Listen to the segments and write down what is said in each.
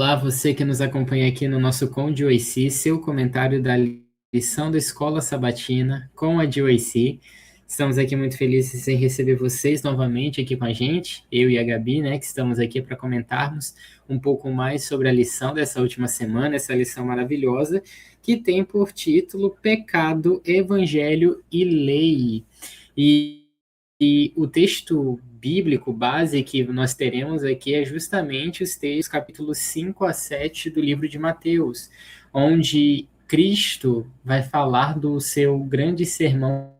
Olá, você que nos acompanha aqui no nosso Com GOAC, seu comentário da lição da Escola Sabatina com a GOAC. Estamos aqui muito felizes em receber vocês novamente aqui com a gente, eu e a Gabi, né, que estamos aqui para comentarmos um pouco mais sobre a lição dessa última semana, essa lição maravilhosa, que tem por título Pecado, Evangelho e Lei. E o texto bíblico base que nós teremos aqui é justamente os textos capítulos 5 a 7 do livro de Mateus, onde Cristo vai falar do seu grande sermão,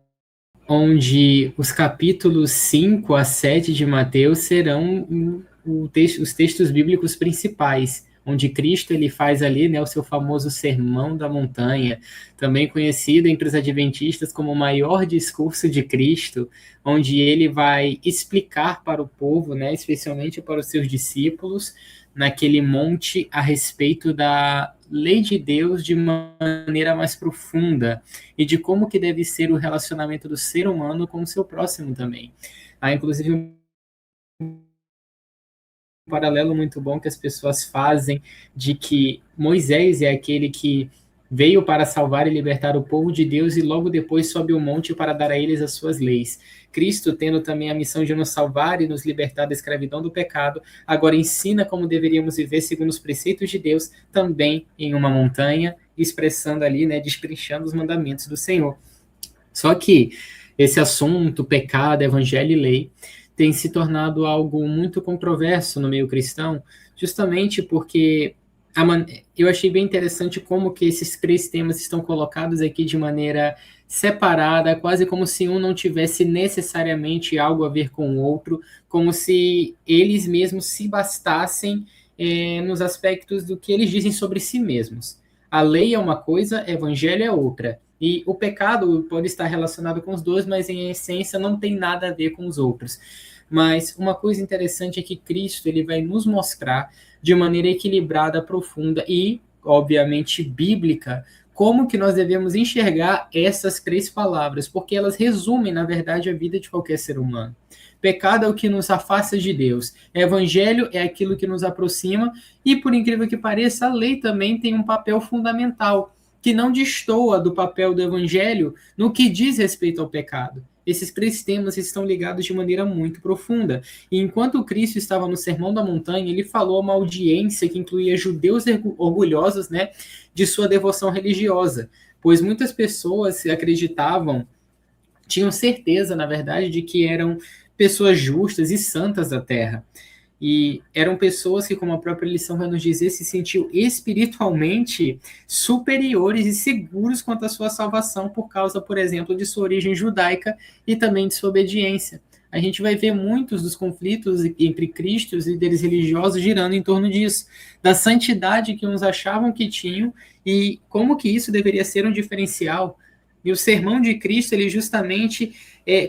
onde os capítulos 5 a 7 de Mateus serão os textos bíblicos principais, onde Cristo ele faz ali, né, o seu famoso Sermão da Montanha, também conhecido entre os adventistas como o maior discurso de Cristo, onde ele vai explicar para o povo, né, especialmente para os seus discípulos, naquele monte a respeito da lei de Deus de maneira mais profunda e de como que deve ser o relacionamento do ser humano com o seu próximo também. Há, inclusive, um paralelo muito bom que as pessoas fazem de que Moisés é aquele que veio para salvar e libertar o povo de Deus e logo depois sobe o monte para dar a eles as suas leis. Cristo, tendo também a missão de nos salvar e nos libertar da escravidão do pecado, agora ensina como deveríamos viver segundo os preceitos de Deus, também em uma montanha, expressando ali, né, destrinchando os mandamentos do Senhor. Só que esse assunto, pecado, evangelho e lei, tem se tornado algo muito controverso no meio cristão, justamente porque eu achei bem interessante como que esses três temas estão colocados aqui de maneira separada, quase como se um não tivesse necessariamente algo a ver com o outro, como se eles mesmos se bastassem nos aspectos do que eles dizem sobre si mesmos. A lei é uma coisa, evangelho é outra. E o pecado pode estar relacionado com os dois, mas em essência não tem nada a ver com os outros. Mas uma coisa interessante é que Cristo ele vai nos mostrar de maneira equilibrada, profunda e, obviamente, bíblica, como que nós devemos enxergar essas três palavras, porque elas resumem, na verdade, a vida de qualquer ser humano. Pecado é o que nos afasta de Deus. Evangelho é aquilo que nos aproxima e, por incrível que pareça, a lei também tem um papel fundamental, que não destoa do papel do evangelho no que diz respeito ao pecado. Esses três temas estão ligados de maneira muito profunda. E enquanto Cristo estava no Sermão da Montanha, ele falou a uma audiência que incluía judeus orgulhosos, né, de sua devoção religiosa, pois muitas pessoas acreditavam, tinham certeza, na verdade, de que eram pessoas justas e santas da terra. E eram pessoas que, como a própria lição vai nos dizer, se sentiam espiritualmente superiores e seguros quanto à sua salvação por causa, por exemplo, de sua origem judaica e também de sua obediência. A gente vai ver muitos dos conflitos entre Cristo e os líderes religiosos girando em torno disso, da santidade que uns achavam que tinham e como que isso deveria ser um diferencial. E o sermão de Cristo, ele justamente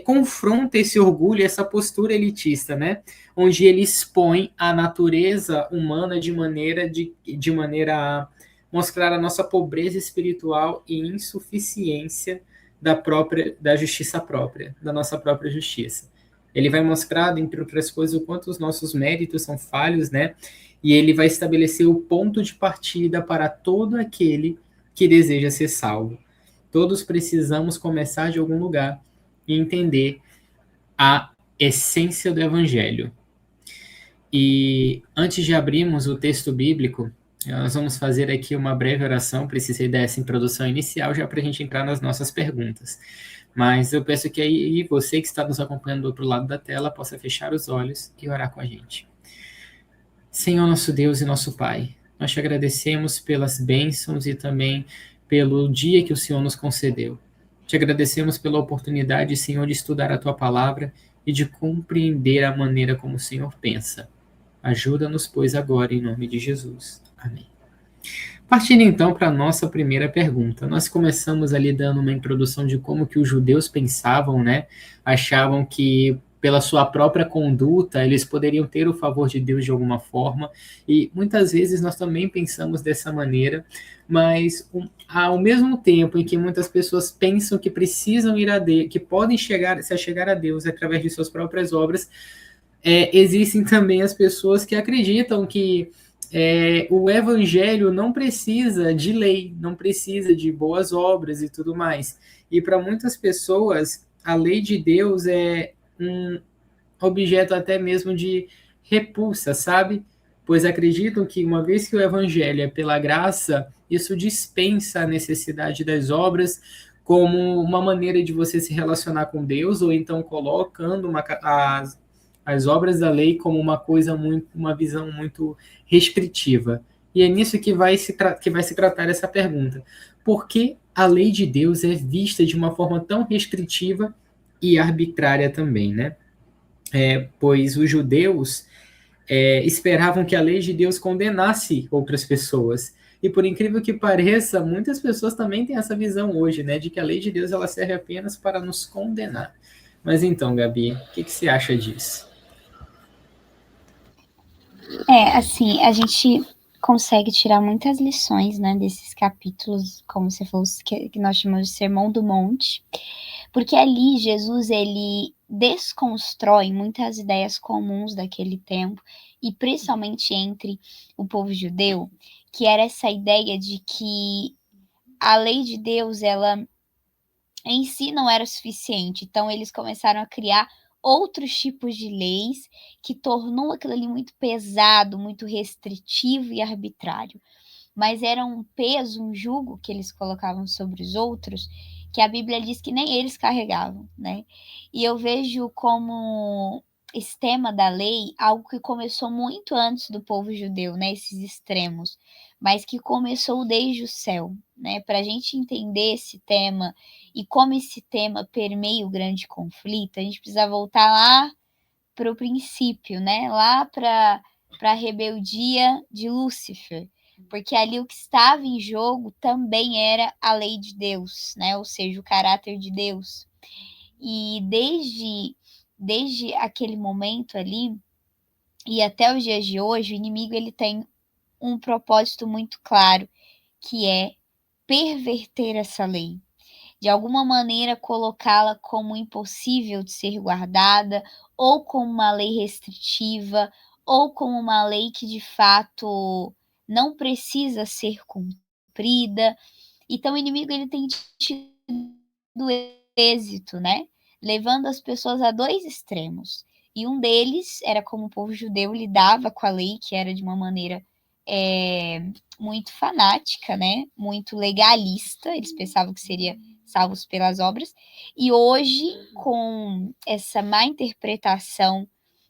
confronta esse orgulho, essa postura elitista, né? Onde ele expõe a natureza humana de maneira a mostrar a nossa pobreza espiritual e insuficiência da justiça própria, da nossa própria justiça. Ele vai mostrar, entre outras coisas, o quanto os nossos méritos são falhos, né? E ele vai estabelecer o ponto de partida para todo aquele que deseja ser salvo. Todos precisamos começar de algum lugar e entender a essência do Evangelho. E antes de abrirmos o texto bíblico, nós vamos fazer aqui uma breve oração. Precisei dessa introdução inicial já para a gente entrar nas nossas perguntas. Mas eu peço que aí você que está nos acompanhando do outro lado da tela possa fechar os olhos e orar com a gente. Senhor nosso Deus e nosso Pai, nós te agradecemos pelas bênçãos e também pelo dia que o Senhor nos concedeu. Te agradecemos pela oportunidade, Senhor, de estudar a Tua Palavra e de compreender a maneira como o Senhor pensa. Ajuda-nos, pois, agora, em nome de Jesus. Amém. Partindo, então, para a nossa primeira pergunta. Nós começamos ali dando uma introdução de como que os judeus pensavam, né? Achavam que pela sua própria conduta, eles poderiam ter o favor de Deus de alguma forma, e muitas vezes nós também pensamos dessa maneira, mas ao mesmo tempo em que muitas pessoas pensam que precisam ir a Deus, que podem se chegar a Deus através de suas próprias obras, existem também as pessoas que acreditam que o evangelho não precisa de lei, não precisa de boas obras e tudo mais. E para muitas pessoas, a lei de Deus é um objeto até mesmo de repulsa, sabe? Pois acreditam que uma vez que o evangelho é pela graça, isso dispensa a necessidade das obras como uma maneira de você se relacionar com Deus, ou então colocando as obras da lei como uma coisa muito, uma visão muito restritiva. E é nisso que que vai se tratar essa pergunta. Por que a lei de Deus é vista de uma forma tão restritiva e arbitrária também, né? Pois os judeus esperavam que a lei de Deus condenasse outras pessoas. E por incrível que pareça, muitas pessoas também têm essa visão hoje, né, de que a lei de Deus ela serve apenas para nos condenar. Mas então, Gabi, o que você acha disso? Assim, a gente consegue tirar muitas lições, né, desses capítulos, como você falou, que nós chamamos de Sermão do Monte, porque ali Jesus, ele desconstrói muitas ideias comuns daquele tempo, e principalmente entre o povo judeu, que era essa ideia de que a lei de Deus, ela em si não era suficiente. Então eles começaram a criar outros tipos de leis que tornou aquilo ali muito pesado, muito restritivo e arbitrário. Mas era um peso, um jugo que eles colocavam sobre os outros, que a Bíblia diz que nem eles carregavam, né? E eu vejo como esse tema da lei algo que começou muito antes do povo judeu, né? Esses extremos, mas que começou desde o céu, né? Para a gente entender esse tema e como esse tema permeia o grande conflito, a gente precisa voltar lá para o princípio, né? Lá para a rebeldia de Lúcifer, porque ali o que estava em jogo também era a lei de Deus, né? Ou seja, o caráter de Deus. E desde aquele momento ali e até os dias de hoje, o inimigo ele tem um propósito muito claro, que é perverter essa lei, de alguma maneira colocá-la como impossível de ser guardada, ou como uma lei restritiva, ou como uma lei que de fato não precisa ser cumprida. Então o inimigo ele tem tido êxito, né? Levando as pessoas a dois extremos. E um deles era como o povo judeu lidava com a lei, que era de uma maneira muito fanática, né? Muito legalista. Eles pensavam que seria salvos pelas obras. E hoje, com essa má interpretação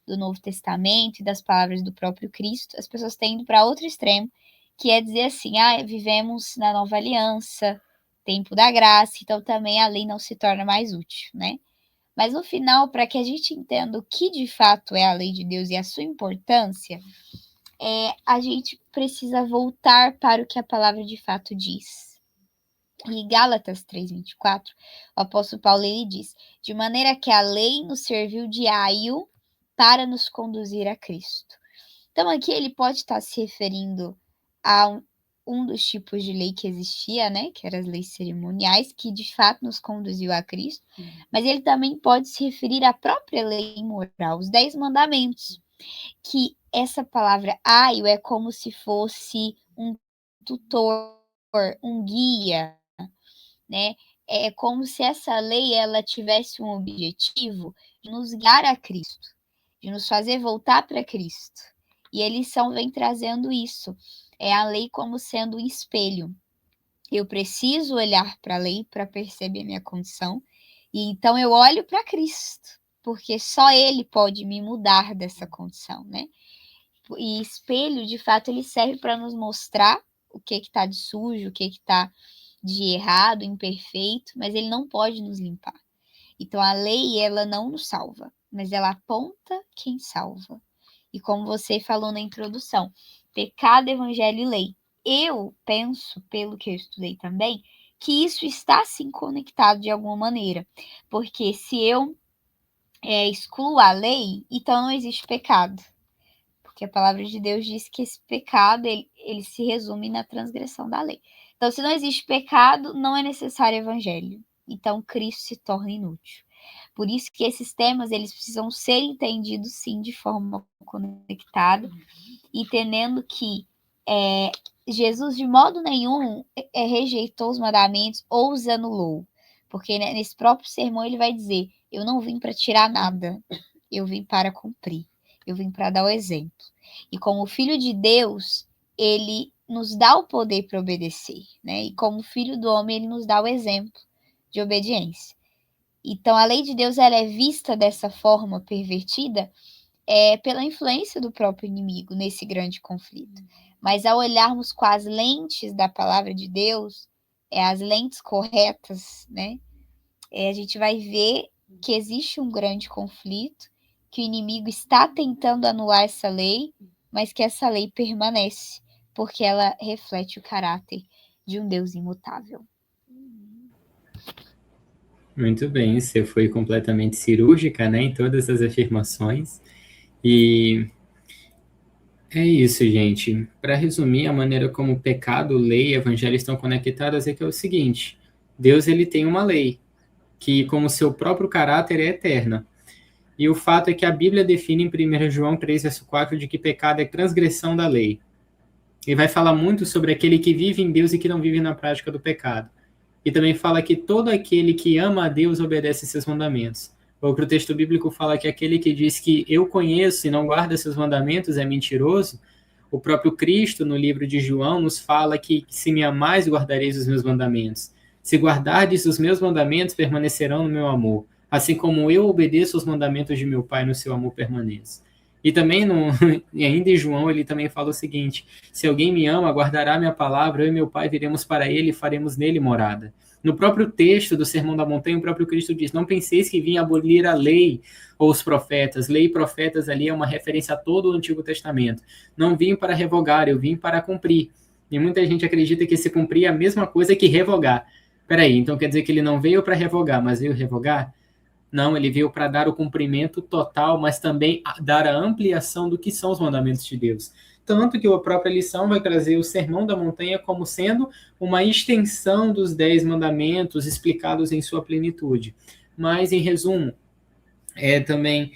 do Novo Testamento e das palavras do próprio Cristo, as pessoas têm ido para outro extremo, que é dizer assim: vivemos na nova aliança, tempo da graça, então também a lei não se torna mais útil, né? Mas no final, para que a gente entenda o que de fato é a lei de Deus e a sua importância, a gente precisa voltar para o que a palavra de fato diz. Em Gálatas 3:24, o apóstolo Paulo ele diz: de maneira que a lei nos serviu de aio para nos conduzir a Cristo. Então aqui ele pode estar se referindo a um dos tipos de lei que existia, né, que eram as leis cerimoniais, que de fato nos conduziu a Cristo, mas ele também pode se referir à própria lei moral, os 10 mandamentos, que essa palavra aio é como se fosse um tutor, um guia, né? É como se essa lei ela tivesse um objetivo de nos guiar a Cristo, de nos fazer voltar para Cristo. E a lição vem trazendo isso. É a lei como sendo um espelho. Eu preciso olhar para a lei para perceber minha condição, e então eu olho para Cristo, porque só Ele pode me mudar dessa condição, né? E espelho, de fato, ele serve para nos mostrar o que está de sujo, o que está de errado, imperfeito, mas ele não pode nos limpar. Então a lei, ela não nos salva, mas ela aponta quem salva. E como você falou na introdução, pecado, evangelho e lei. Eu penso, pelo que eu estudei também, que isso está sim conectado de alguma maneira. Porque se eu excluo a lei, então não existe pecado. Porque a palavra de Deus diz que esse pecado, ele se resume na transgressão da lei. Então, se não existe pecado, não é necessário evangelho. Então, Cristo se torna inútil. Por isso que esses temas, eles precisam ser entendidos, sim, de forma conectada, entendendo que Jesus de modo nenhum rejeitou os mandamentos ou os anulou, porque nesse próprio sermão ele vai dizer: eu não vim para tirar nada, eu vim para cumprir, eu vim para dar o exemplo. E como filho de Deus, ele nos dá o poder para obedecer, né? E como filho do homem, ele nos dá o exemplo de obediência. Então, a lei de Deus ela é vista dessa forma pervertida pela influência do próprio inimigo nesse grande conflito. Mas ao olharmos com as lentes da palavra de Deus, as lentes corretas, né? A gente vai ver que existe um grande conflito, que o inimigo está tentando anular essa lei, mas que essa lei permanece, porque ela reflete o caráter de um Deus imutável. Muito bem, você foi completamente cirúrgica, né, em todas as afirmações. E é isso, gente. Para resumir, a maneira como pecado, lei e evangelho estão conectadas é que é o seguinte: Deus ele tem uma lei que, como seu próprio caráter, é eterna. E o fato é que a Bíblia define em 1 João 3, verso 4, de que pecado é transgressão da lei. Ele vai falar muito sobre aquele que vive em Deus e que não vive na prática do pecado. E também fala que todo aquele que ama a Deus obedece seus mandamentos. Outro texto bíblico fala que aquele que diz que eu conheço e não guarda seus mandamentos é mentiroso. O próprio Cristo, no livro de João, nos fala que se me amais, guardareis os meus mandamentos. Se guardardes os meus mandamentos, permanecerão no meu amor. Assim como eu obedeço os mandamentos de meu Pai, no seu amor permaneço. E também, ainda em João, ele também fala o seguinte: se alguém me ama, guardará minha palavra, eu e meu Pai viremos para ele e faremos nele morada. No próprio texto do Sermão da Montanha, o próprio Cristo diz: não penseis que vim abolir a lei ou os profetas. Lei e profetas ali é uma referência a todo o Antigo Testamento. Não vim para revogar, eu vim para cumprir. E muita gente acredita que se cumprir é a mesma coisa que revogar. Peraí, então quer dizer que ele não veio para revogar, mas veio revogar? Não, ele veio para dar o cumprimento total, mas também dar a ampliação do que são os mandamentos de Deus. Tanto que a própria lição vai trazer o Sermão da Montanha como sendo uma extensão dos 10 mandamentos explicados em sua plenitude. Mas, em resumo, também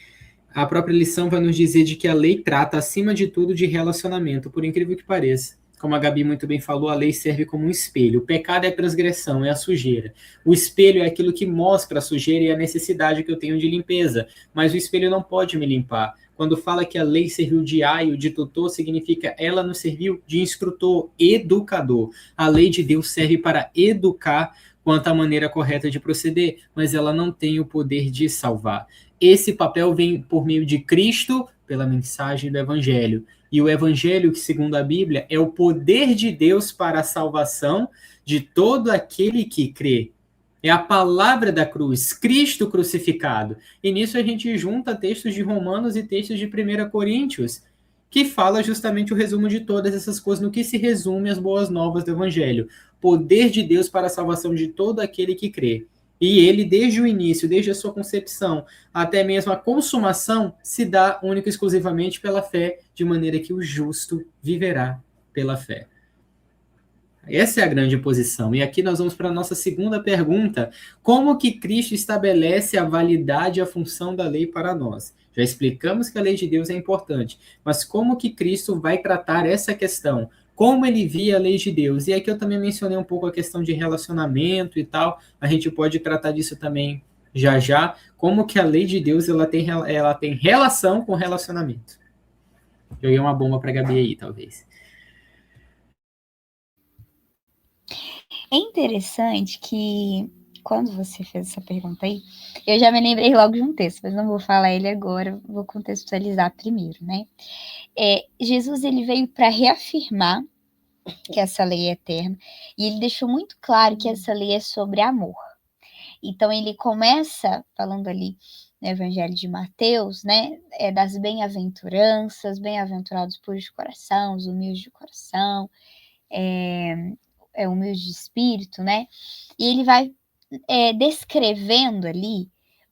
a própria lição vai nos dizer de que a lei trata, acima de tudo, de relacionamento, por incrível que pareça. Como a Gabi muito bem falou, a lei serve como um espelho. O pecado é a transgressão, é a sujeira. O espelho é aquilo que mostra a sujeira e a necessidade que eu tenho de limpeza. Mas o espelho não pode me limpar. Quando fala que a lei serviu de aio, de tutor, significa ela nos serviu de instrutor, educador. A lei de Deus serve para educar quanto à maneira correta de proceder, mas ela não tem o poder de salvar. Esse papel vem por meio de Cristo, pela mensagem do Evangelho. E o Evangelho, que segundo a Bíblia, é o poder de Deus para a salvação de todo aquele que crê. É a palavra da cruz, Cristo crucificado. E nisso a gente junta textos de Romanos e textos de 1 Coríntios, que fala justamente o resumo de todas essas coisas, no que se resume as boas novas do Evangelho. Poder de Deus para a salvação de todo aquele que crê. E ele, desde o início, desde a sua concepção, até mesmo a consumação, se dá única e exclusivamente pela fé, de maneira que o justo viverá pela fé. Essa é a grande posição. E aqui nós vamos para a nossa segunda pergunta. Como que Cristo estabelece a validade e a função da lei para nós? Já explicamos que a lei de Deus é importante, mas como que Cristo vai tratar essa questão? Como ele via a lei de Deus? E aqui eu também mencionei um pouco a questão de relacionamento e tal. A gente pode tratar disso também já já. Como que a lei de Deus ela tem relação com relacionamento? Joguei uma bomba para a Gabi aí, talvez. É interessante que, quando você fez essa pergunta aí, eu já me lembrei logo de um texto, mas não vou falar ele agora, vou contextualizar primeiro, né? Jesus, ele veio para reafirmar que essa lei é eterna, e ele deixou muito claro que essa lei é sobre amor. Então, ele começa falando ali no Evangelho de Mateus, né, das bem-aventuranças, bem-aventurados puros de coração, os humildes de coração, humilde de espírito, né? E ele vai descrevendo ali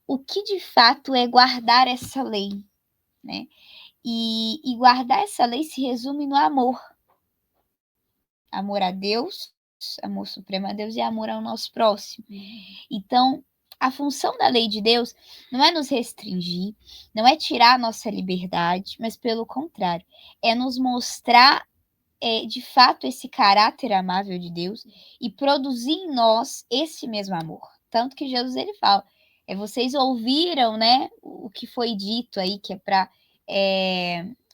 o que de fato é guardar essa lei, né? E guardar essa lei se resume no amor. Amor a Deus, amor supremo a Deus e amor ao nosso próximo. Então, a função da lei de Deus não é nos restringir, não é tirar a nossa liberdade, mas pelo contrário, é nos mostrar de fato esse caráter amável de Deus e produzir em nós esse mesmo amor. Tanto que Jesus ele fala, vocês ouviram, né, o que foi dito aí, que é para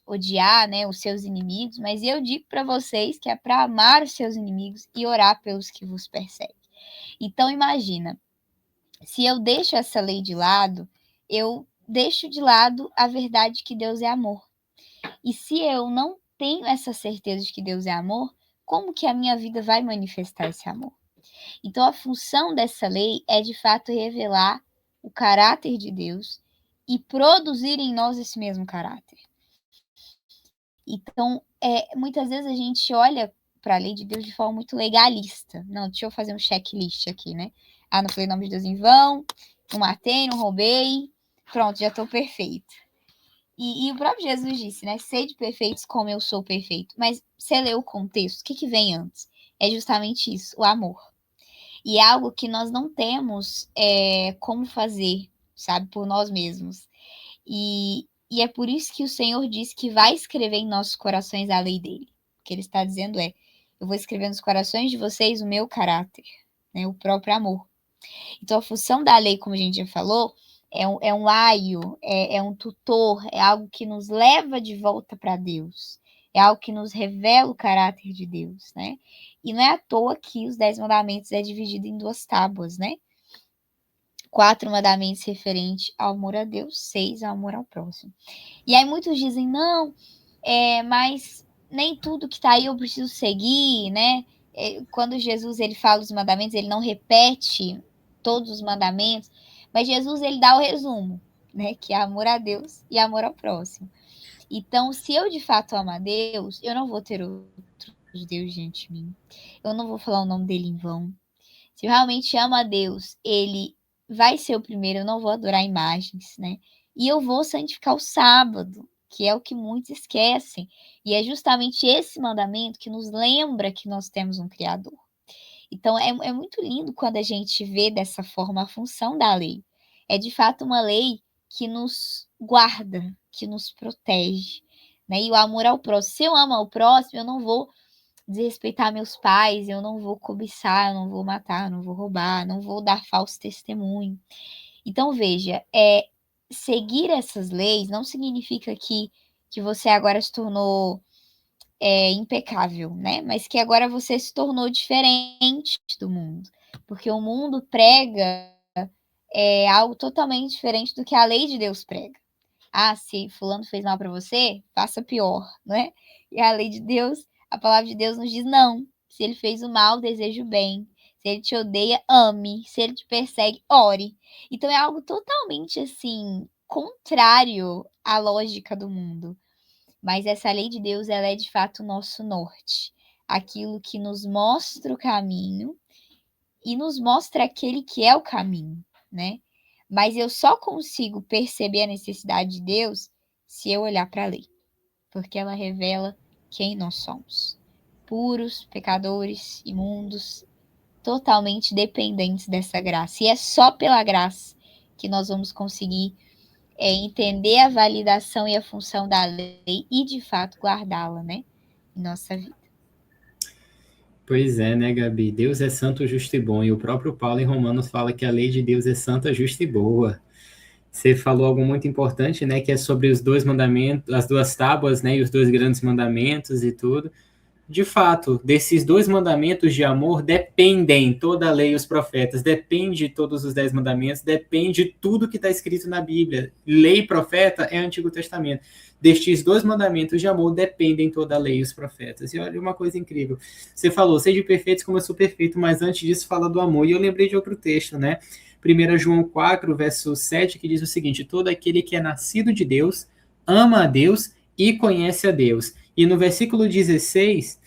odiar, né, os seus inimigos, mas eu digo para vocês que é para amar os seus inimigos e orar pelos que vos perseguem. Então imagina, se eu deixo essa lei de lado, eu deixo de lado a verdade que Deus é amor. E se eu não tenho essa certeza de que Deus é amor, como que a minha vida vai manifestar esse amor? Então, a função dessa lei é, de fato, revelar o caráter de Deus e produzir em nós esse mesmo caráter. Então, muitas vezes a gente olha para a lei de Deus de forma muito legalista. Não, deixa eu fazer um checklist aqui, né? Ah, não falei o nome de Deus em vão, não matei, não roubei, pronto, já estou perfeito. E o próprio Jesus disse, né? Sede perfeitos como eu sou perfeito. Mas você leu o contexto, o que vem antes? É justamente isso, o amor. E é algo que nós não temos como fazer, sabe, por nós mesmos. E é por isso que o Senhor diz que vai escrever em nossos corações a lei dele. O que ele está dizendo eu vou escrever nos corações de vocês o meu caráter, né, o próprio amor. Então, a função da lei, como a gente já falou, é um aio, é um tutor, é algo que nos leva de volta para Deus. É algo que nos revela o caráter de Deus, né? E não é à toa que os 10 mandamentos é dividido em 2 tábuas, né? 4 mandamentos referentes ao amor a Deus, 6 ao amor ao próximo. E aí muitos dizem, não, mas nem tudo que está aí eu preciso seguir, né? Quando Jesus ele fala os mandamentos, ele não repete todos os mandamentos, mas Jesus ele dá o resumo, né? Que é amor a Deus e amor ao próximo. Então, se eu de fato amo a Deus, eu não vou ter outro Deus diante de mim. Eu não vou falar o nome dele em vão. Se eu realmente amo a Deus, ele vai ser o primeiro, eu não vou adorar imagens, né? E eu vou santificar o sábado, que é o que muitos esquecem. E é justamente esse mandamento que nos lembra que nós temos um Criador. Então, é muito lindo quando a gente vê dessa forma a função da lei. É de fato uma lei que nos guarda, que nos protege, né? E o amor ao próximo. Se eu amo ao próximo, eu não vou desrespeitar meus pais, eu não vou cobiçar, eu não vou matar, eu não vou roubar, não vou dar falso testemunho. Então, veja, seguir essas leis não significa que você agora se tornou impecável, né? Mas que agora você se tornou diferente do mundo. Porque o mundo prega algo totalmente diferente do que a lei de Deus prega. Ah, se fulano fez mal para você, faça pior, né? E a lei de Deus, a palavra de Deus nos diz não. Se ele fez o mal, deseje o bem. Se ele te odeia, ame. Se ele te persegue, ore. Então é algo totalmente assim contrário à lógica do mundo. Mas essa lei de Deus, ela é de fato o nosso norte. Aquilo que nos mostra o caminho e nos mostra aquele que é o caminho, né? Mas eu só consigo perceber a necessidade de Deus se eu olhar para a lei, porque ela revela quem nós somos. Puros, pecadores, imundos, totalmente dependentes dessa graça. E é só pela graça que nós vamos conseguir entender a validação e a função da lei e, de fato, guardá-la, né, em nossa vida. Pois é, né, Gabi? Deus é santo, justo e bom. E o próprio Paulo em Romanos fala que a lei de Deus é santa, justa e boa. Você falou algo muito importante, né, que é sobre os 2 mandamentos, as 2 tábuas, né, e os 2 grandes mandamentos e tudo. De fato, desses 2 mandamentos de amor dependem toda a lei e os profetas, depende de todos os 10 mandamentos, depende de tudo que está escrito na Bíblia. Lei e profeta é Antigo Testamento. Destes 2 mandamentos de amor dependem toda a lei e os profetas. E olha uma coisa incrível. Você falou, seja perfeitos como eu sou perfeito, mas antes disso fala do amor. E eu lembrei de outro texto, né? 1 João 4, verso 7, que diz o seguinte: todo aquele que é nascido de Deus, ama a Deus e conhece a Deus. E no versículo 16,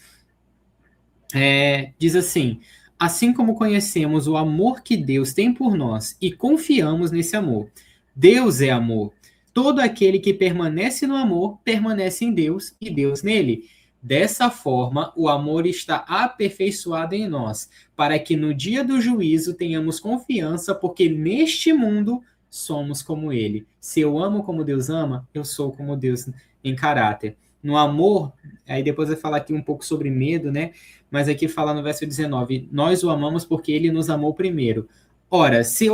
diz assim: assim como conhecemos o amor que Deus tem por nós e confiamos nesse amor. Deus é amor. Todo aquele que permanece no amor, permanece em Deus e Deus nele. Dessa forma, o amor está aperfeiçoado em nós, para que no dia do juízo tenhamos confiança, porque neste mundo somos como ele. Se eu amo como Deus ama, eu sou como Deus em caráter. no amor, aí depois vai falar aqui um pouco sobre medo, né? Mas aqui fala no verso 19, nós o amamos porque ele nos amou primeiro. Ora, se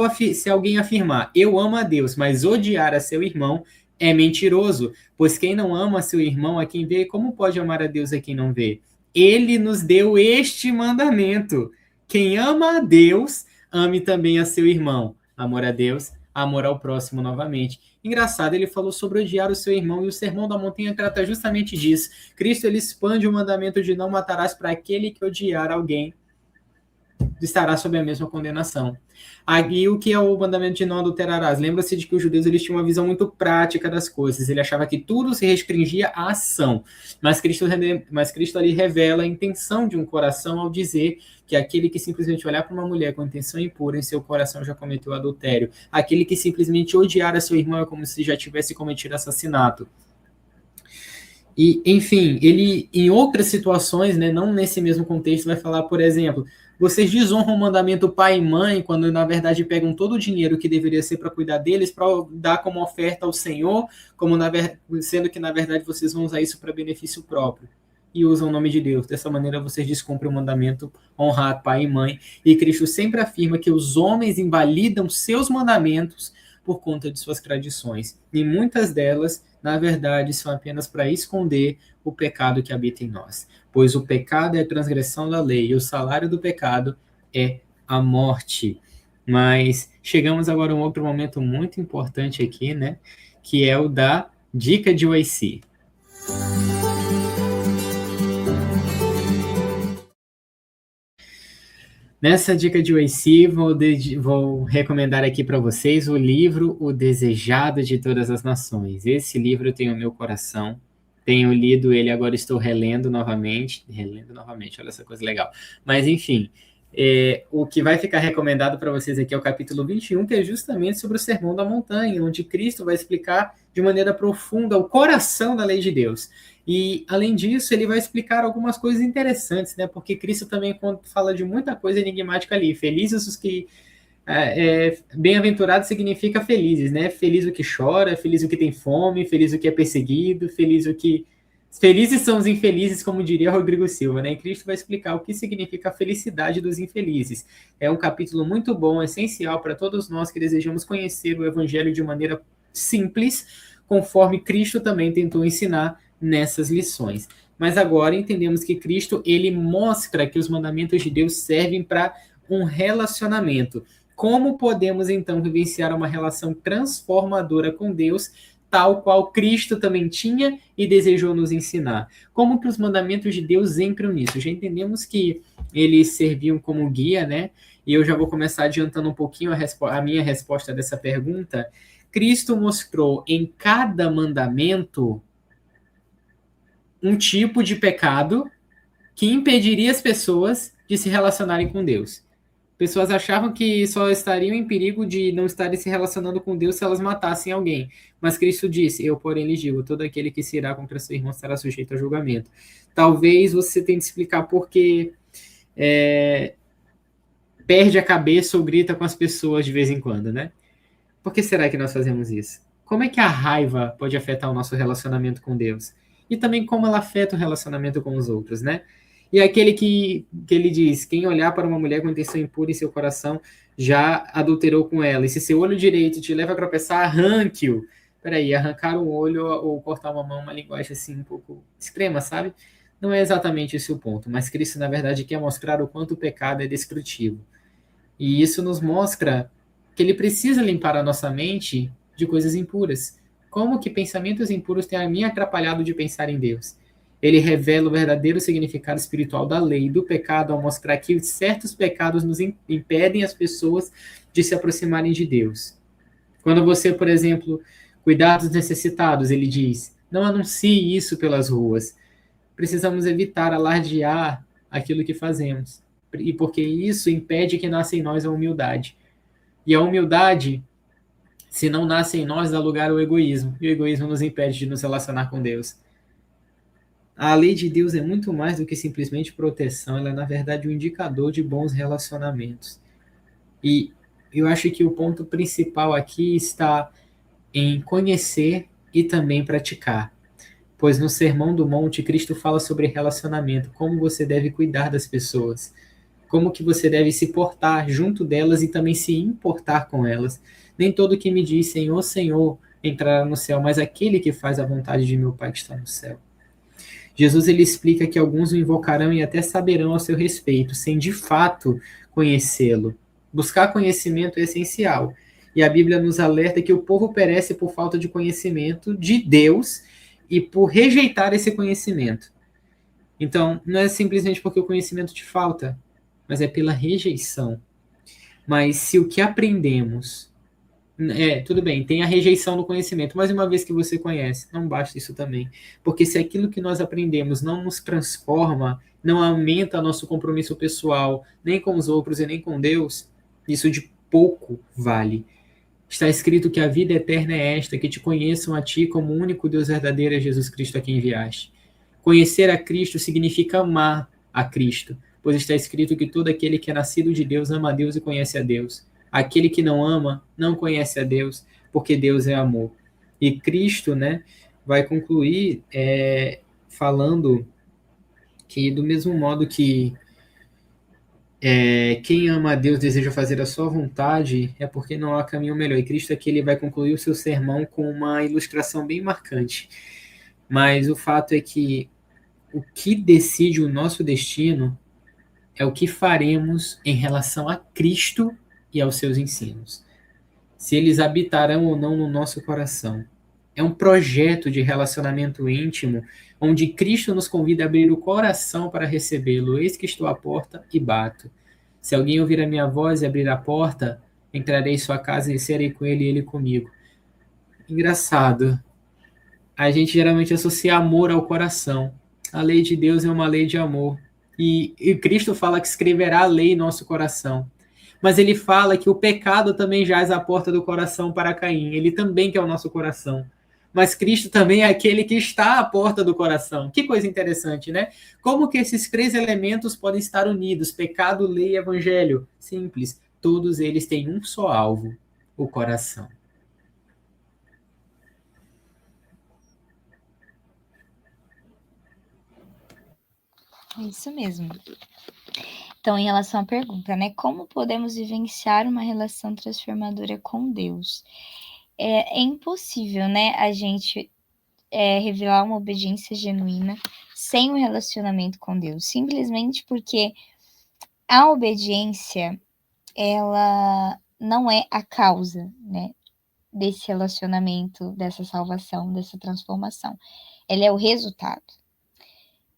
alguém afirmar, eu amo a Deus, mas odiar a seu irmão, é mentiroso, pois quem não ama seu irmão a quem vê, como pode amar a Deus a quem não vê? Ele nos deu este mandamento: quem ama a Deus, ame também a seu irmão. Amor a Deus, amor ao próximo novamente. Engraçado, ele falou sobre odiar o seu irmão, e o Sermão da Montanha trata justamente disso. Cristo, ele expande o mandamento de não matarás para aquele que odiar alguém, estará sob a mesma condenação. E o que é o mandamento de não adulterarás? Lembra-se de que os judeus eles tinham uma visão muito prática das coisas. Ele achava que tudo se restringia à ação. Mas Cristo ali revela a intenção de um coração ao dizer que aquele que simplesmente olhar para uma mulher com intenção impura em seu coração já cometeu adultério. Aquele que simplesmente odiar a seu irmão é como se já tivesse cometido assassinato. E, enfim, ele, em outras situações, né, não nesse mesmo contexto, vai falar, por exemplo, vocês desonram o mandamento pai e mãe, quando na verdade pegam todo o dinheiro que deveria ser para cuidar deles, para dar como oferta ao Senhor, sendo que na verdade vocês vão usar isso para benefício próprio. E usam o nome de Deus. Dessa maneira vocês descumprem o mandamento honrar pai e mãe. E Cristo sempre afirma que os homens invalidam seus mandamentos por conta de suas tradições. E muitas delas, na verdade, são apenas para esconder o pecado que habita em nós. Pois o pecado é a transgressão da lei, e o salário do pecado é a morte. Mas chegamos agora a um outro momento muito importante aqui, né? Que é o da dica de OIC. Nessa dica de OIC, vou recomendar aqui para vocês o livro O Desejado de Todas as Nações. Esse livro tem o meu coração. Tenho lido ele, agora estou relendo novamente. Olha essa coisa legal. Mas, enfim, o que vai ficar recomendado para vocês aqui é o capítulo 21, que é justamente sobre o Sermão da Montanha, onde Cristo vai explicar de maneira profunda o coração da lei de Deus. E, além disso, ele vai explicar algumas coisas interessantes, né? Porque Cristo também fala de muita coisa enigmática ali. Felizes os que... bem-aventurado significa felizes, né? Feliz o que chora, feliz o que tem fome, feliz o que é perseguido, feliz o que... Felizes são os infelizes, como diria Rodrigo Silva, né? E Cristo vai explicar o que significa a felicidade dos infelizes. É um capítulo muito bom, essencial para todos nós que desejamos conhecer o Evangelho de maneira simples, conforme Cristo também tentou ensinar nessas lições. Mas agora entendemos que Cristo, ele mostra que os mandamentos de Deus servem para um relacionamento. Como podemos, então, vivenciar uma relação transformadora com Deus, tal qual Cristo também tinha e desejou nos ensinar? Como que os mandamentos de Deus entram nisso? Já entendemos que eles serviam como guia, né? E eu já vou começar adiantando um pouquinho a minha resposta dessa pergunta. Cristo mostrou em cada mandamento um tipo de pecado que impediria as pessoas de se relacionarem com Deus. Pessoas achavam que só estariam em perigo de não estarem se relacionando com Deus se elas matassem alguém. Mas Cristo disse, eu, porém, lhes digo, todo aquele que se irá contra seu irmão estará sujeito a julgamento. Talvez você tenha de explicar por que perde a cabeça ou grita com as pessoas de vez em quando, né? Por que será que nós fazemos isso? Como é que a raiva pode afetar o nosso relacionamento com Deus? E também como ela afeta o relacionamento com os outros, né? E aquele que ele diz, quem olhar para uma mulher com intenção impura em seu coração já adulterou com ela. E se seu olho direito te leva a tropeçar, arranque-o. Peraí, arrancar um olho ou cortar uma mão, uma linguagem assim um pouco extrema, sabe? Não é exatamente esse o ponto, mas Cristo, na verdade, quer mostrar o quanto o pecado é destrutivo. E isso nos mostra que ele precisa limpar a nossa mente de coisas impuras. Como que pensamentos impuros têm me atrapalhado de pensar em Deus? Ele revela o verdadeiro significado espiritual da lei e do pecado ao mostrar que certos pecados nos impedem as pessoas de se aproximarem de Deus. Quando você, por exemplo, cuidar dos necessitados, ele diz, não anuncie isso pelas ruas. Precisamos evitar alardear aquilo que fazemos. E porque isso impede que nasça em nós a humildade. E a humildade, se não nasce em nós, dá lugar ao egoísmo. E o egoísmo nos impede de nos relacionar com Deus. A lei de Deus é muito mais do que simplesmente proteção. Ela é, na verdade, um indicador de bons relacionamentos. E eu acho que o ponto principal aqui está em conhecer e também praticar. pois no Sermão do Monte, Cristo fala sobre relacionamento, como você deve cuidar das pessoas, como que você deve se portar junto delas e também se importar com elas. Nem todo que me diz Senhor, Senhor entrará no céu, mas aquele que faz a vontade de meu Pai que está no céu. Jesus ele explica que alguns o invocarão e até saberão ao seu respeito, sem de fato conhecê-lo. Buscar conhecimento é essencial. E a Bíblia nos alerta que o povo perece por falta de conhecimento de Deus e por rejeitar esse conhecimento. Então, não é simplesmente porque o conhecimento te falta, mas é pela rejeição. Mas se o que aprendemos tudo bem, tem a rejeição do conhecimento, mas uma vez que você conhece, não basta isso também. Porque se aquilo que nós aprendemos não nos transforma, não aumenta nosso compromisso pessoal, nem com os outros e nem com Deus, isso de pouco vale. Está escrito que a vida eterna é esta, que te conheçam a ti como o único Deus verdadeiro é Jesus Cristo a quem enviaste. Conhecer a Cristo significa amar a Cristo, pois está escrito que todo aquele que é nascido de Deus ama a Deus e conhece a Deus. Aquele que não ama não conhece a Deus, porque Deus é amor. E Cristo, né, vai concluir falando que do mesmo modo que quem ama a Deus deseja fazer a sua vontade, é porque não há caminho melhor. E Cristo aqui ele vai concluir o seu sermão com uma ilustração bem marcante. Mas o fato é que o que decide o nosso destino é o que faremos em relação a Cristo e aos seus ensinos. Se eles habitarão ou não no nosso coração. É um projeto de relacionamento íntimo, onde Cristo nos convida a abrir o coração para recebê-lo. Eis que estou à porta e bato. Se alguém ouvir a minha voz e abrir a porta, entrarei em sua casa e serei com ele e ele comigo. Engraçado. A gente geralmente associa amor ao coração. A lei de Deus é uma lei de amor. E Cristo fala que escreverá a lei em nosso coração. Mas ele fala que o pecado também jaz à porta do coração para Caim. Ele também quer o nosso coração. Mas Cristo também é aquele que está à porta do coração. Que coisa interessante, né? Como que esses três elementos podem estar unidos? Pecado, lei e evangelho. Simples. Todos eles têm um só alvo: o coração. É isso mesmo. Então, em relação à pergunta, né? Como podemos vivenciar uma relação transformadora com Deus? É impossível, né? A gente revelar uma obediência genuína sem um relacionamento com Deus. Simplesmente porque a obediência, ela não é a causa, né? Desse relacionamento, dessa salvação, dessa transformação. Ela é o resultado.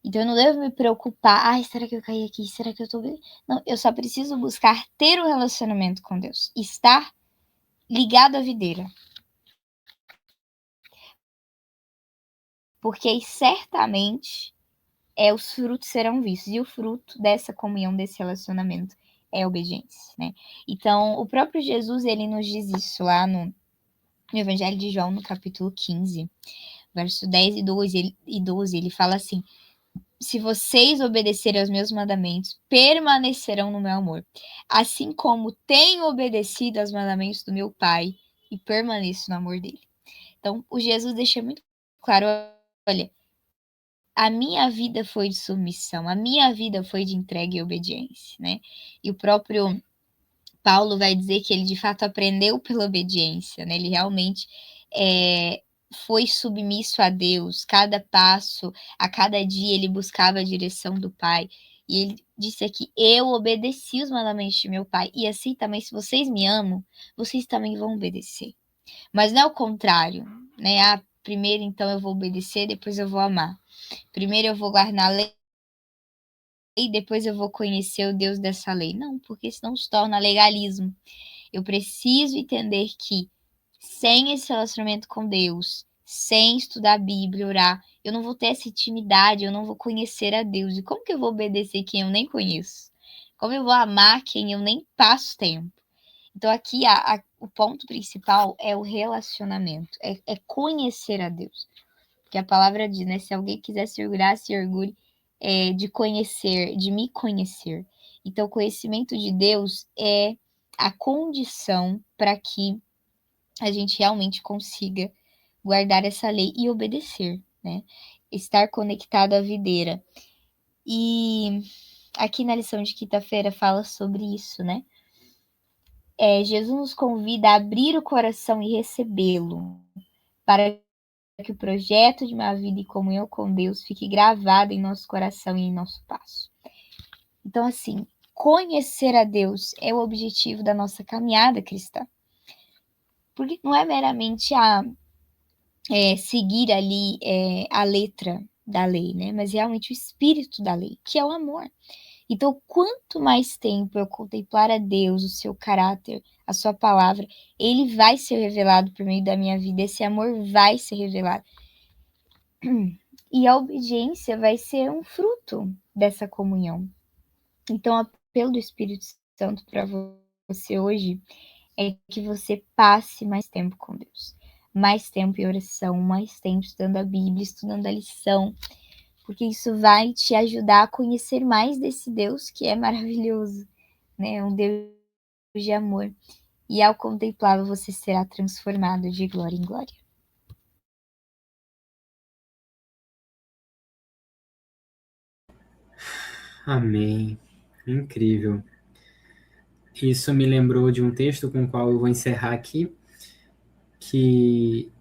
Então eu não devo me preocupar, ai, será que eu caí aqui? Será que eu tô... Não, eu só preciso buscar ter um relacionamento com Deus, estar ligado à videira. Porque aí, certamente os frutos serão vistos, e o fruto dessa comunhão, desse relacionamento é a obediência, né? Então, o próprio Jesus, ele nos diz isso lá no Evangelho de João, no capítulo 15, verso 10 e 12, ele fala assim: se vocês obedecerem aos meus mandamentos, permanecerão no meu amor, assim como tenho obedecido aos mandamentos do meu Pai e permaneço no amor dele. Então, o Jesus deixa muito claro, olha, a minha vida foi de submissão, a minha vida foi de entrega e obediência, né? E o próprio Paulo vai dizer que ele de fato aprendeu pela obediência, né? Ele realmente foi submisso a Deus, cada passo, a cada dia ele buscava a direção do Pai. E ele disse aqui: eu obedeci os mandamentos de meu Pai, e assim também, se vocês me amam, vocês também vão obedecer. Mas não é o contrário, né? Primeiro então eu vou obedecer, depois eu vou amar. Primeiro eu vou guardar a lei, e depois eu vou conhecer o Deus dessa lei. Não, porque senão se torna legalismo. Eu preciso entender que sem esse relacionamento com Deus, sem estudar a Bíblia, orar, eu não vou ter essa intimidade, eu não vou conhecer a Deus. E como que eu vou obedecer quem eu nem conheço? Como eu vou amar quem eu nem passo tempo? Então aqui o ponto principal é o relacionamento, é conhecer a Deus. Porque a palavra diz, né? Se alguém quiser se orgulhar, se orgulhe de conhecer, de me conhecer. Então, o conhecimento de Deus é a condição para que a gente realmente consiga guardar essa lei e obedecer, né? Estar conectado à videira. E aqui na lição de quinta-feira fala sobre isso, né? Jesus nos convida a abrir o coração e recebê-lo, para que o projeto de uma vida em comunhão com Deus fique gravado em nosso coração e em nosso passo. Então, assim, conhecer a Deus é o objetivo da nossa caminhada cristã. Porque não é meramente seguir ali a letra da lei, né? Mas realmente o espírito da lei, que é o amor. Então, quanto mais tempo eu contemplar a Deus, o seu caráter, a sua palavra, ele vai ser revelado por meio da minha vida, esse amor vai ser revelado. E a obediência vai ser um fruto dessa comunhão. Então, o apelo do Espírito Santo para você hoje é que você passe mais tempo com Deus. Mais tempo em oração, mais tempo estudando a Bíblia, estudando a lição, porque isso vai te ajudar a conhecer mais desse Deus que é maravilhoso, né? Um Deus de amor. E ao contemplá-lo, você será transformado de glória em glória. Amém. Incrível. Isso me lembrou de um texto com o qual eu vou encerrar aqui, que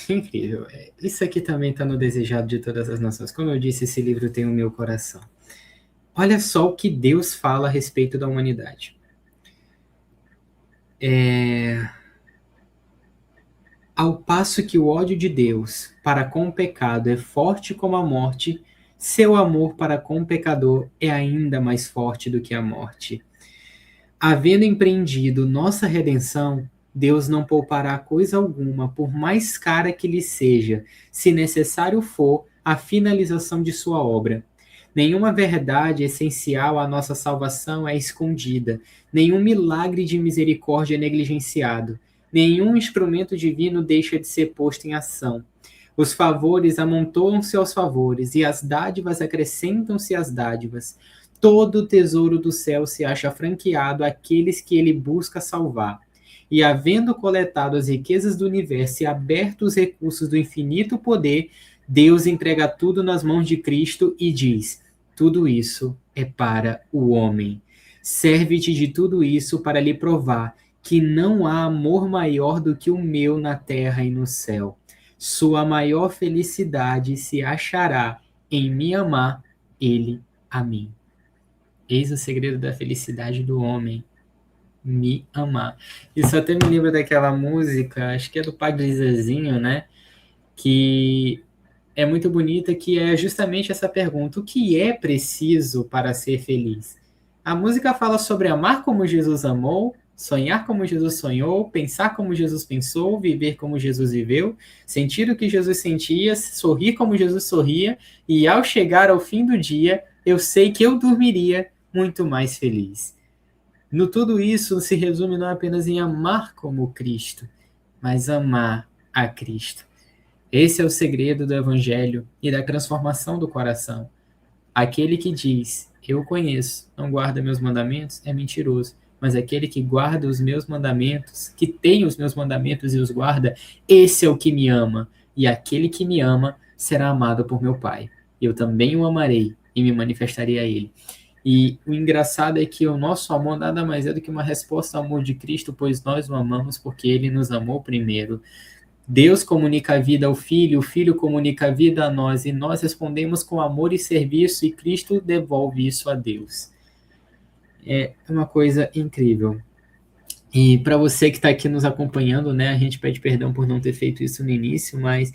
incrível. Isso aqui também está no Desejado de Todas as Nações. Como eu disse, esse livro tem o meu coração. Olha só o que Deus fala a respeito da humanidade. Ao passo que o ódio de Deus para com o pecado é forte como a morte, seu amor para com o pecador é ainda mais forte do que a morte. Havendo empreendido nossa redenção, Deus não poupará coisa alguma, por mais cara que lhe seja, se necessário for, a finalização de sua obra. Nenhuma verdade essencial à nossa salvação é escondida, nenhum milagre de misericórdia é negligenciado, nenhum instrumento divino deixa de ser posto em ação. Os favores amontoam-se aos favores, e as dádivas acrescentam-se às dádivas. Todo o tesouro do céu se acha franqueado àqueles que ele busca salvar. E havendo coletado as riquezas do universo e aberto os recursos do infinito poder, Deus entrega tudo nas mãos de Cristo e diz: tudo isso é para o homem. Serve-te de tudo isso para lhe provar que não há amor maior do que o meu na terra e no céu. Sua maior felicidade se achará em me amar, ele a mim. Eis o segredo da felicidade do homem, me amar. Isso até me lembra daquela música, acho que é do Padre Zezinho, né? Que é muito bonita, que é justamente essa pergunta: o que é preciso para ser feliz? A música fala sobre amar como Jesus amou, sonhar como Jesus sonhou, pensar como Jesus pensou, viver como Jesus viveu, sentir o que Jesus sentia, sorrir como Jesus sorria, e ao chegar ao fim do dia, eu sei que eu dormiria muito mais feliz. No tudo isso se resume não apenas em amar como Cristo, mas amar a Cristo. Esse é o segredo do Evangelho e da transformação do coração. Aquele que diz, eu conheço, não guarda meus mandamentos, é mentiroso. Mas aquele que guarda os meus mandamentos, que tem os meus mandamentos e os guarda, esse é o que me ama. E aquele que me ama será amado por meu Pai. Eu também o amarei e me manifestarei a ele. E o engraçado é que o nosso amor nada mais é do que uma resposta ao amor de Cristo, pois nós o amamos porque ele nos amou primeiro. Deus comunica a vida ao Filho, o Filho comunica a vida a nós, e nós respondemos com amor e serviço, e Cristo devolve isso a Deus. É uma coisa incrível. E para você que está aqui nos acompanhando, né, a gente pede perdão por não ter feito isso no início, mas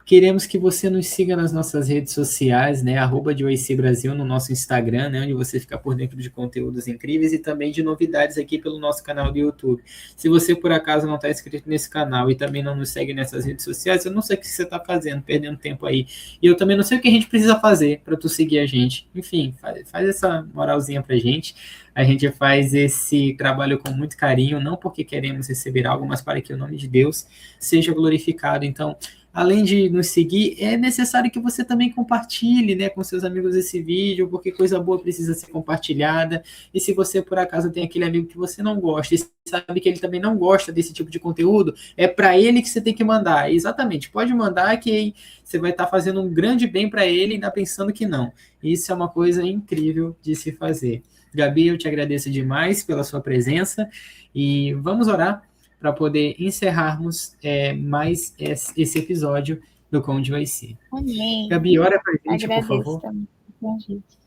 queremos que você nos siga nas nossas redes sociais, né? @DeOAC no nosso Instagram, né? Onde você fica por dentro de conteúdos incríveis e também de novidades aqui pelo nosso canal do YouTube. Se você, por acaso, não está inscrito nesse canal e também não nos segue nessas redes sociais, eu não sei o que você está fazendo, perdendo tempo aí. E eu também não sei o que a gente precisa fazer para tu seguir a gente. Enfim, faz essa moralzinha pra gente. A gente faz esse trabalho com muito carinho, não porque queremos receber algo, mas para que o nome de Deus seja glorificado. Então, além de nos seguir, é necessário que você também compartilhe, né, com seus amigos esse vídeo, porque coisa boa precisa ser compartilhada. E se você, por acaso, tem aquele amigo que você não gosta e sabe que ele também não gosta desse tipo de conteúdo, é para ele que você tem que mandar. Exatamente, pode mandar que você vai estar fazendo um grande bem para ele, ainda pensando que não. Isso é uma coisa incrível de se fazer. Gabi, eu te agradeço demais pela sua presença e vamos orar para poder encerrarmos mais esse episódio do Conde Vai Ser. Amém. Gabi, ora para a gente, por Agradeço favor. também o convite.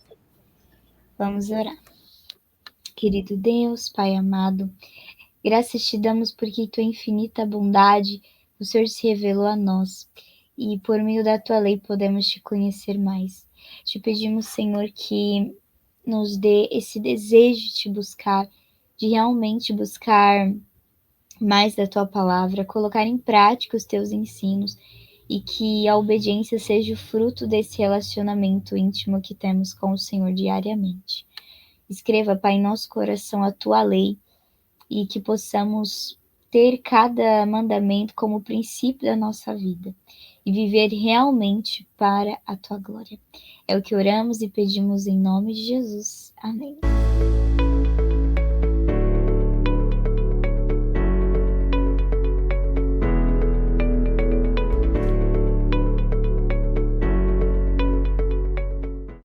Vamos orar. Querido Deus, Pai amado, graças te damos porque tua infinita bondade, o Senhor se revelou a nós e por meio da tua lei podemos te conhecer mais. Te pedimos, Senhor, que nos dê esse desejo de te buscar, de realmente buscar mais da tua palavra, colocar em prática os teus ensinos e que a obediência seja o fruto desse relacionamento íntimo que temos com o Senhor diariamente. Escreva, Pai, em nosso coração a tua lei e que possamos ter cada mandamento como princípio da nossa vida e viver realmente para a tua glória. É o que oramos e pedimos em nome de Jesus. Amém.